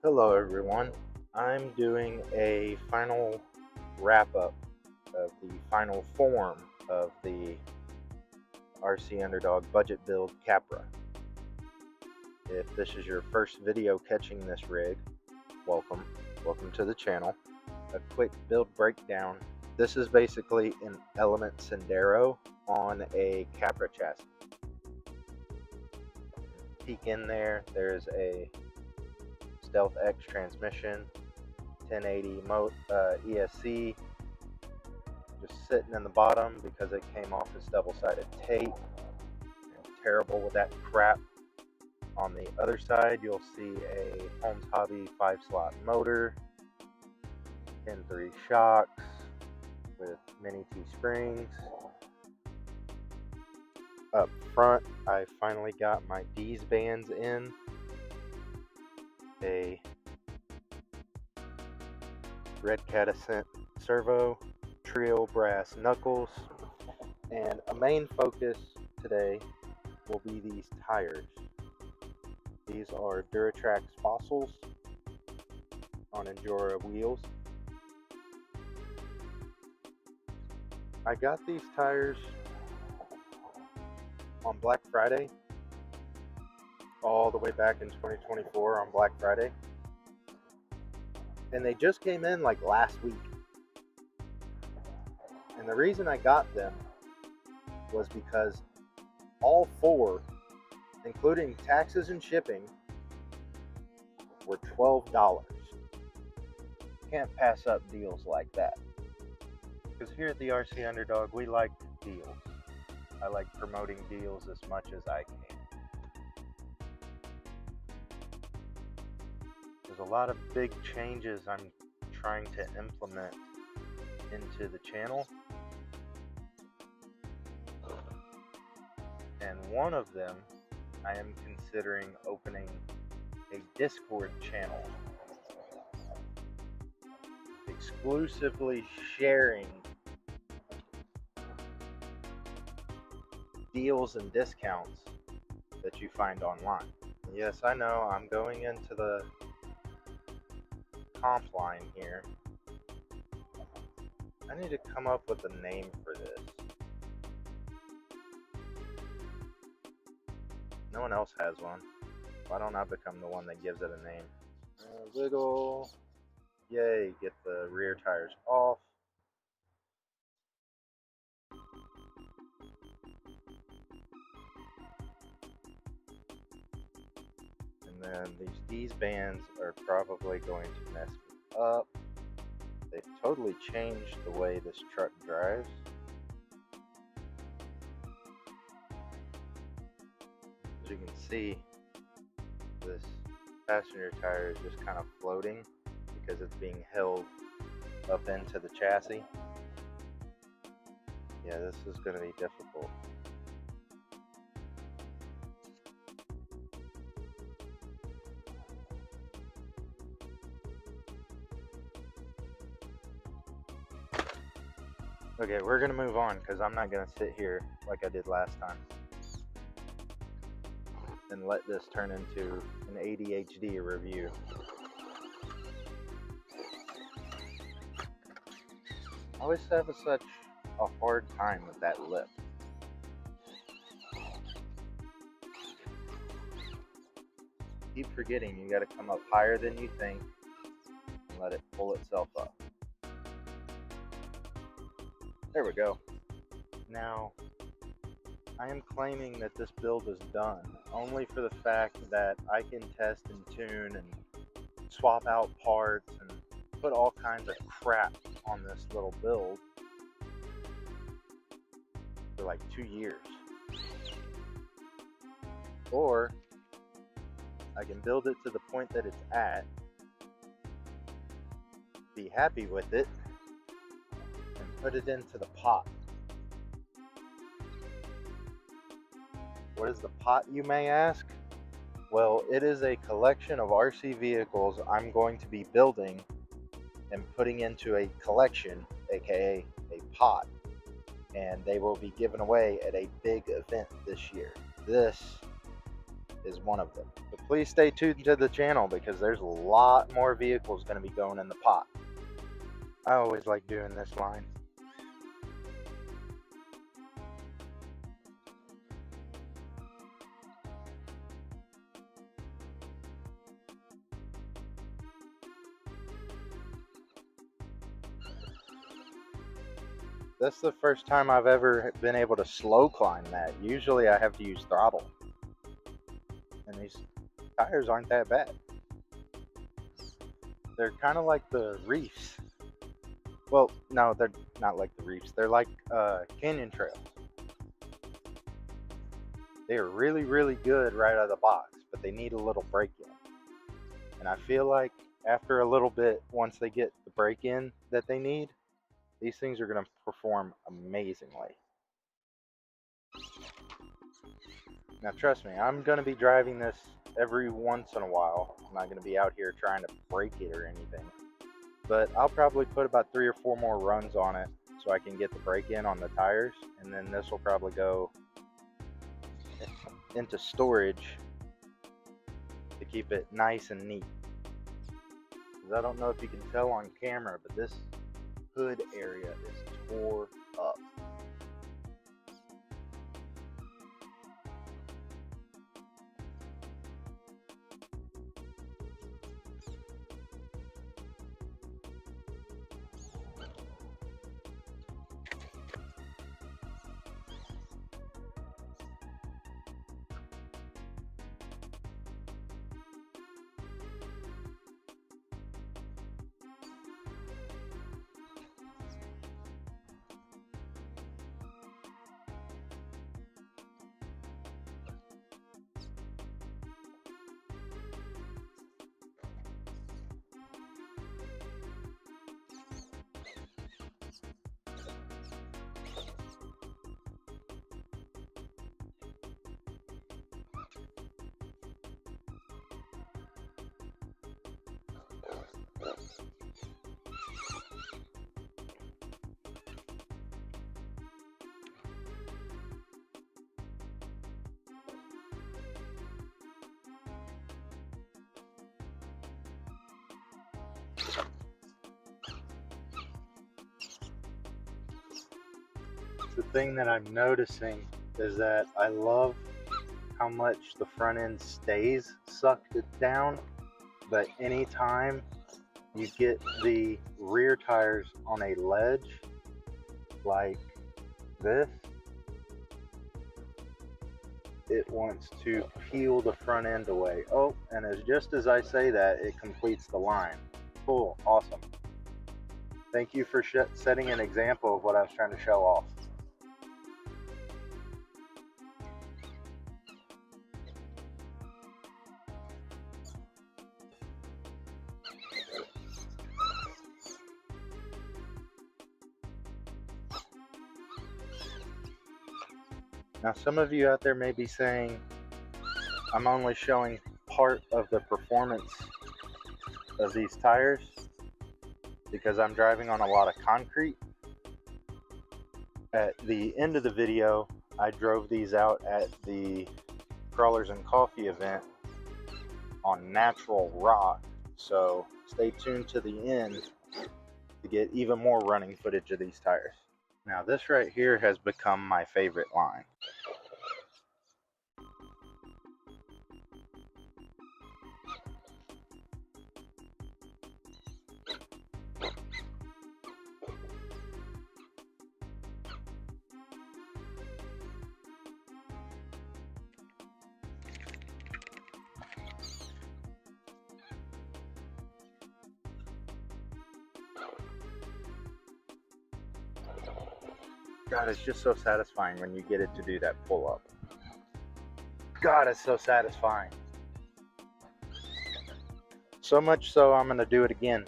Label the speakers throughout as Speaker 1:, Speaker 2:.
Speaker 1: Hello everyone. I'm doing a final wrap up of the final form of the RC Underdog budget build Capra. If this is your first video catching this rig, welcome. Welcome to the channel. A quick build breakdown. This is basically an Element Sendero on a Capra chassis. Peek in there, there's a Stealth X transmission, 1080 ESC, just sitting in the bottom because it came off as double-sided tape. Terrible with that crap. On the other side, you'll see a Holmes Hobby 5-slot motor, pin 3 shocks with mini T springs. Up front, I finally got my D's bands in. A Red Cat Ascent servo, trio brass knuckles, and a main focus today will be these tires. These are Duratrax Fossils on Endura wheels. I got these tires on Black Friday, all the way back in 2024 on Black Friday, and they just came in like last week. And the reason I got them was because all four, including taxes and shipping, were $12. Can't pass up deals like that. Because here at the RC Underdog, we like deals. I like promoting deals as much as I can. There's a lot of big changes I'm trying to implement into the channel. And one of them, I am considering opening a Discord channel, exclusively sharing deals and discounts that you find online. Yes, I know I'm going into the comp line here. I need to come up with a name for this. No one else has one. Why don't I become the one that gives it a name? Wiggle. Yay, get the rear tires off. And then these bands are probably going to mess me up. They've totally changed the way this truck drives. As you can see, this passenger tire is just kind of floating because it's being held up into the chassis. Yeah, this is going to be difficult. Okay, we're going to move on because I'm not going to sit here like I did last time and let this turn into an ADHD review. I always have such a hard time with that lip. Keep forgetting you got to come up higher than you think and let it pull itself up. There we go. Now, I am claiming that this build is done only for the fact that I can test and tune and swap out parts and put all kinds of crap on this little build for like 2 years. Or I can build it to the point that it's at, be happy with it, and put it into the pot. What is the pot, you may ask? Well, it is a collection of RC vehicles I'm going to be building and putting into a collection, aka a pot, and they will be given away at a big event this year. This is one of them. But please stay tuned to the channel because there's a lot more vehicles going to be going in the pot. I always like doing this line. That's the first time I've ever been able to slow climb that. Usually I have to use throttle. And these tires aren't that bad. They're kind of like the reefs. Well, no, they're not like the reefs. They're like canyon trails. They are really, really good right out of the box, but they need a little break-in. And I feel like after a little bit, once they get the break-in that they need, these things are going to perform amazingly. Now trust me, I'm going to be driving this every once in a while. I'm not going to be out here trying to break it or anything. But I'll probably put about 3 or 4 more runs on it so I can get the break-in on the tires. And then this will probably go into storage to keep it nice and neat. Because I don't know if you can tell on camera, but this hood area is tore up. The thing that I'm noticing is that I love how much the front end stays sucked down, but anytime you get the rear tires on a ledge like this, it wants to peel the front end away. Oh, and just as I say that, it completes the line. Cool, awesome. Thank you for setting an example of what I was trying to show off. Now, some of you out there may be saying, I'm only showing part of the performance of these tires because I'm driving on a lot of concrete. At the end of the video, I drove these out at the Crawlers and Coffee event on natural rock, so stay tuned to the end to get even more running footage of these tires. Now this right here has become my favorite line. God, it's just so satisfying when you get it to do that pull up. God, it's so satisfying. So much so, I'm going to do it again.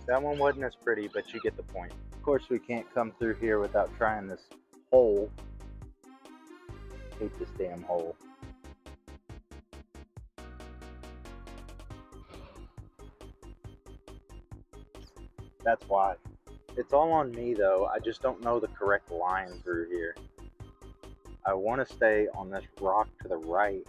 Speaker 1: That one wasn't as pretty, but you get the point. Of course, we can't come through here without trying this hole. Hate this damn hole. That's why. It's all on me though, I just don't know the correct line through here. I want to stay on this rock to the right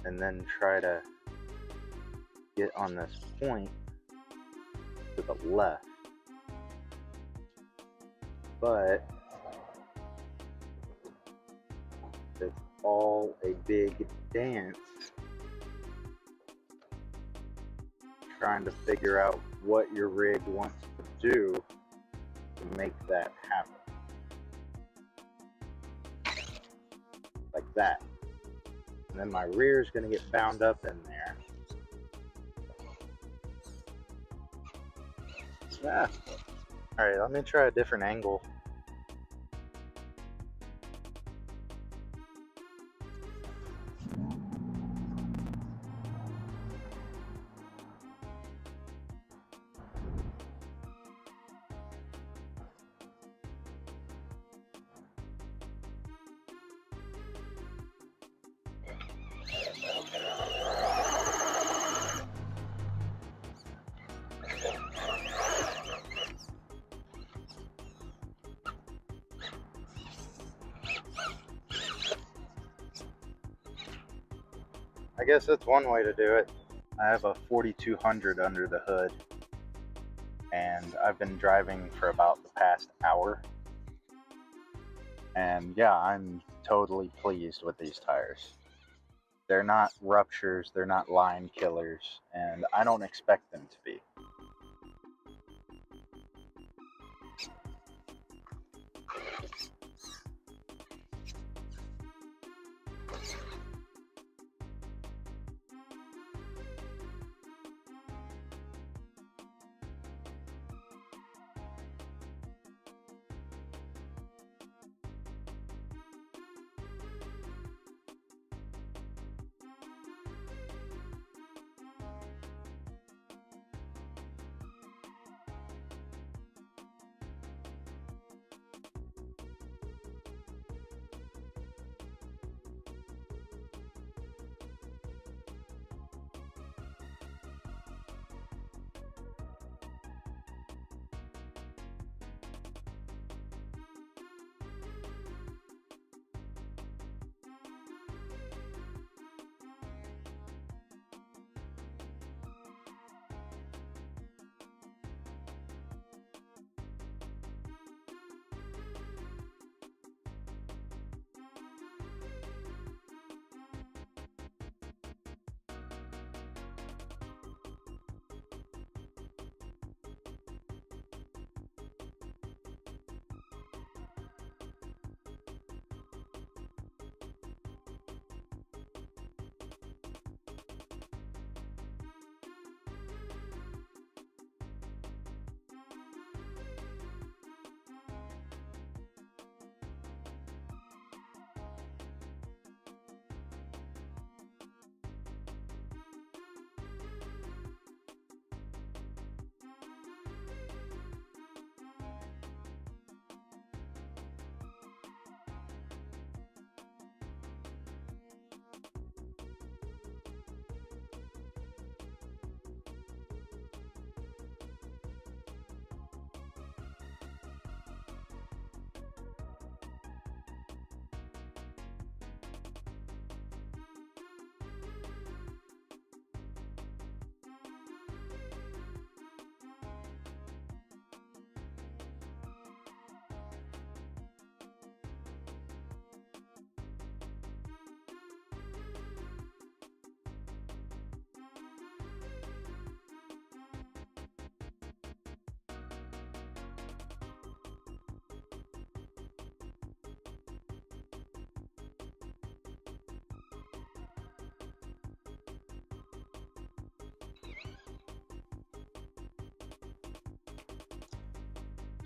Speaker 1: and then try to get on this point to the left. But it's all a big dance trying to figure out what your rig wants to do to make that happen. Like that. And then my rear is going to get bound up in there. Yeah. Alright, let me try a different angle. I guess that's one way to do it. I have a 4200 under the hood, and I've been driving for about the past hour. And yeah, I'm totally pleased with these tires. They're not ruptures, they're not line killers, and I don't expect them to be.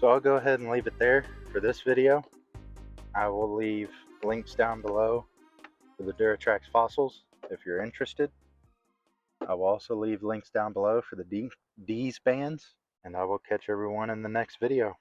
Speaker 1: So I'll go ahead and leave it there for this video. I will leave links down below for the Duratrax fossils if you're interested. I will also leave links down below for the D bands, and I will catch everyone in the next video.